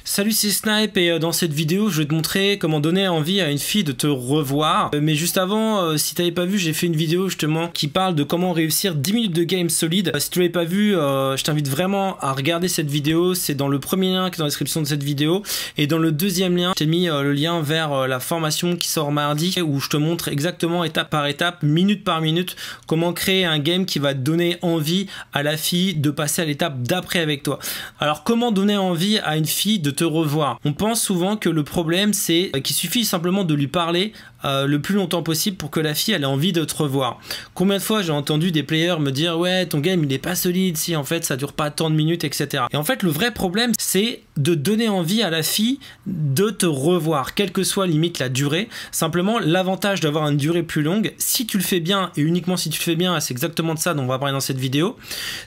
Salut, c'est Snipe et dans cette vidéo je vais te montrer comment donner envie à une fille de te revoir. Mais juste avant, si t'avais pas vu, j'ai fait une vidéo justement qui parle de comment réussir 10 minutes de game solide. Si tu l'avais pas vu, je t'invite vraiment à regarder cette vidéo. C'est dans le premier lien qui est dans la description de cette vidéo. Et dans le deuxième lien, j'ai mis le lien vers la formation qui sort mardi où je te montre exactement étape par étape, minute par minute, comment créer un game qui va te donner envie à la fille de passer à l'étape d'après avec toi. Alors comment donner envie à une fille de te revoir? On pense souvent que le problème c'est qu'il suffit simplement de lui parler le plus longtemps possible pour que la fille elle ait envie de te revoir. Combien de fois j'ai entendu des players me dire ouais ton game il est pas solide si en fait ça dure pas tant de minutes, etc. Et en fait le vrai problème c'est de donner envie à la fille de te revoir, quelle que soit limite la durée. Simplement l'avantage d'avoir une durée plus longue, si tu le fais bien et uniquement si tu le fais bien, c'est exactement de ça dont on va parler dans cette vidéo,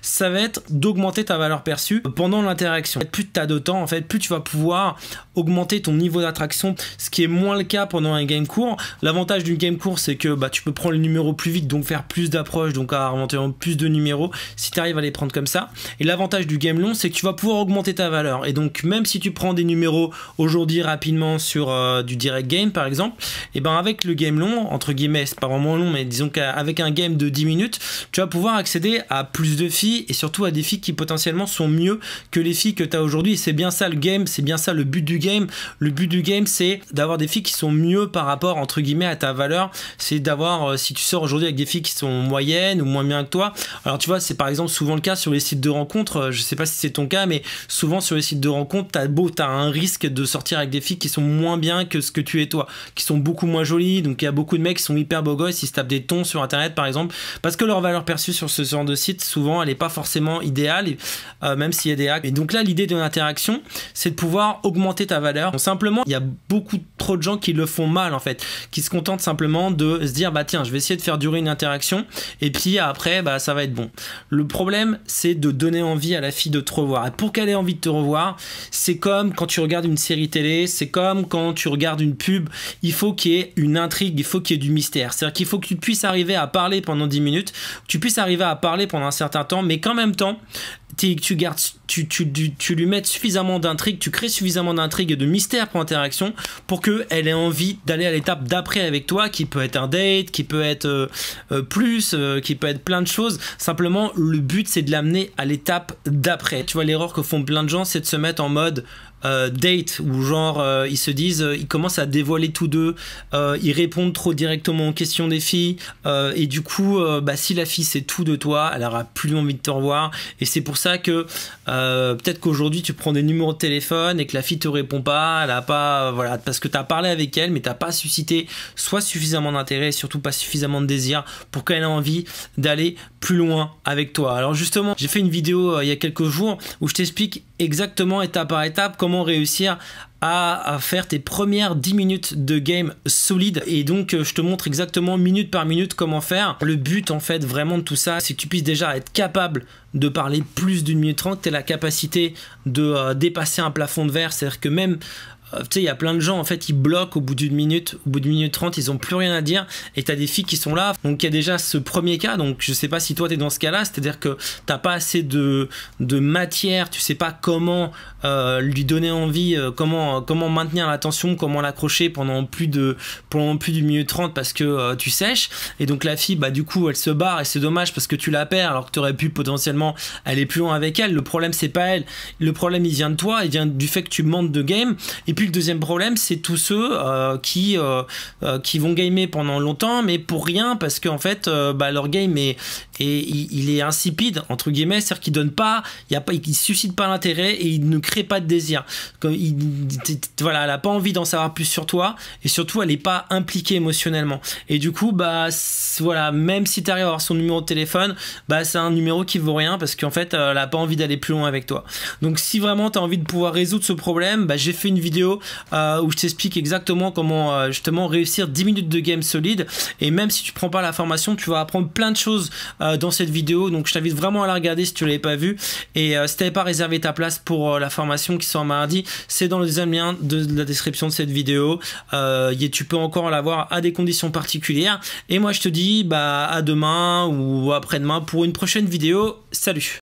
ça va être d'augmenter ta valeur perçue pendant l'interaction. Plus tu as de temps en fait, plus tu vas pouvoir augmenter ton niveau d'attraction, ce qui est moins le cas pendant un game court. L'avantage d'une game court c'est que tu peux prendre les numéros plus vite, donc faire plus d'approches, donc à inventer plus de numéros si tu arrives à les prendre comme ça. Et l'avantage du game long c'est que tu vas pouvoir augmenter ta valeur, et donc même si tu prends des numéros aujourd'hui rapidement sur du direct game par exemple, et ben avec le game long, entre guillemets c'est pas vraiment long, mais disons qu'avec un game de 10 minutes tu vas pouvoir accéder à plus de filles et surtout à des filles qui potentiellement sont mieux que les filles que tu as aujourd'hui. C'est bien ça le game, c'est bien ça le but du game. Le but du game c'est d'avoir des filles qui sont mieux par rapport entre guillemets à ta valeur. C'est d'avoir, si tu sors aujourd'hui avec des filles qui sont moyennes ou moins bien que toi, alors tu vois c'est par exemple souvent le cas sur les sites de rencontres, je sais pas si c'est ton cas, mais souvent sur les sites de rencontres t'as un risque de sortir avec des filles qui sont moins bien que ce que tu es toi, qui sont beaucoup moins jolies. Donc il y a beaucoup de mecs qui sont hyper beaux gosses, ils se tapent des tons sur internet par exemple, parce que leur valeur perçue sur ce genre de site souvent elle est pas forcément idéale, même s'il y a des hacks. Et donc là l'idée de l'interaction c'est de pouvoir augmenter ta valeur. Donc, simplement il y a beaucoup trop de gens qui le font mal en fait, qui se contentent simplement de se dire bah tiens je vais essayer de faire durer une interaction et puis après ça va être bon. Le problème c'est de donner envie à la fille de te revoir, et pour qu'elle ait envie de te revoir, c'est comme quand tu regardes une série télé, c'est comme quand tu regardes une pub, il faut qu'il y ait une intrigue, il faut qu'il y ait du mystère. C'est-à-dire qu'il faut que tu puisses arriver à parler pendant 10 minutes, tu puisses arriver à parler pendant un certain temps, mais qu'en même temps tu lui mettes suffisamment d'intrigue, tu crées suffisamment d'intrigue et de mystère pour l'interaction pour qu'elle ait envie d'aller à l'étape d'après avec toi, qui peut être un date, qui peut être qui peut être plein de choses. Simplement le but c'est de l'amener à l'étape d'après. Tu vois l'erreur que font plein de gens, c'est de se mettre en mode date, où genre ils se disent, ils commencent à dévoiler tous deux, ils répondent trop directement aux questions des filles, et du coup si la fille sait tout de toi, elle aura plus envie de te revoir. Et c'est pour ça que peut-être qu'aujourd'hui tu prends des numéros de téléphone et que la fille te répond pas, elle a pas, voilà, parce que tu as parlé avec elle mais t'as pas suscité soit suffisamment d'intérêt et surtout pas suffisamment de désir pour qu'elle ait envie d'aller plus loin avec toi. Alors justement j'ai fait une vidéo il y a quelques jours où je t'explique exactement étape par étape comment réussir à faire tes premières 10 minutes de game solide, et donc je te montre exactement minute par minute comment faire. Le but en fait vraiment de tout ça c'est que tu puisses déjà être capable de parler plus d'une minute 30, tu aies la capacité de dépasser un plafond de verre. C'est à dire que même tu sais, il y a plein de gens en fait ils bloquent au bout d'une minute, au bout d'une minute 30 ils ont plus rien à dire, et tu as des filles qui sont là. Donc il y a déjà ce premier cas, donc je sais pas si toi tu es dans ce cas là, c'est à dire que t'as pas assez de matière, tu sais pas comment lui donner envie, comment maintenir l'attention, comment l'accrocher pendant plus d'une minute 30 parce que tu sèches. Et donc la fille du coup elle se barre, et c'est dommage parce que tu la perds alors que tu aurais pu potentiellement aller plus loin avec elle. Le problème c'est pas elle, le problème il vient de toi, il vient du fait que tu manques de game. Et puis le deuxième problème c'est tous ceux qui vont gamer pendant longtemps mais pour rien, parce qu'en fait leur game il est insipide entre guillemets, c'est-à-dire qu'il donne pas, il suscite pas l'intérêt et il ne crée pas de désir. Voilà, elle a pas envie d'en savoir plus sur toi, et surtout elle est pas impliquée émotionnellement. Et du coup voilà, même si tu arrives à avoir son numéro de téléphone, c'est un numéro qui vaut rien parce qu'en fait elle a pas envie d'aller plus loin avec toi. Donc si vraiment tu as envie de pouvoir résoudre ce problème, j'ai fait une vidéo où je t'explique exactement comment justement réussir 10 minutes de game solide. Et même si tu prends pas la formation, tu vas apprendre plein de choses dans cette vidéo, donc je t'invite vraiment à la regarder si tu l'avais pas vu. Et si tu n'avais pas réservé ta place pour la formation qui sort mardi, c'est dans le deuxième lien de la description de cette vidéo. Tu peux encore l'avoir à des conditions particulières. Et moi je te dis à demain ou après-demain pour une prochaine vidéo. Salut!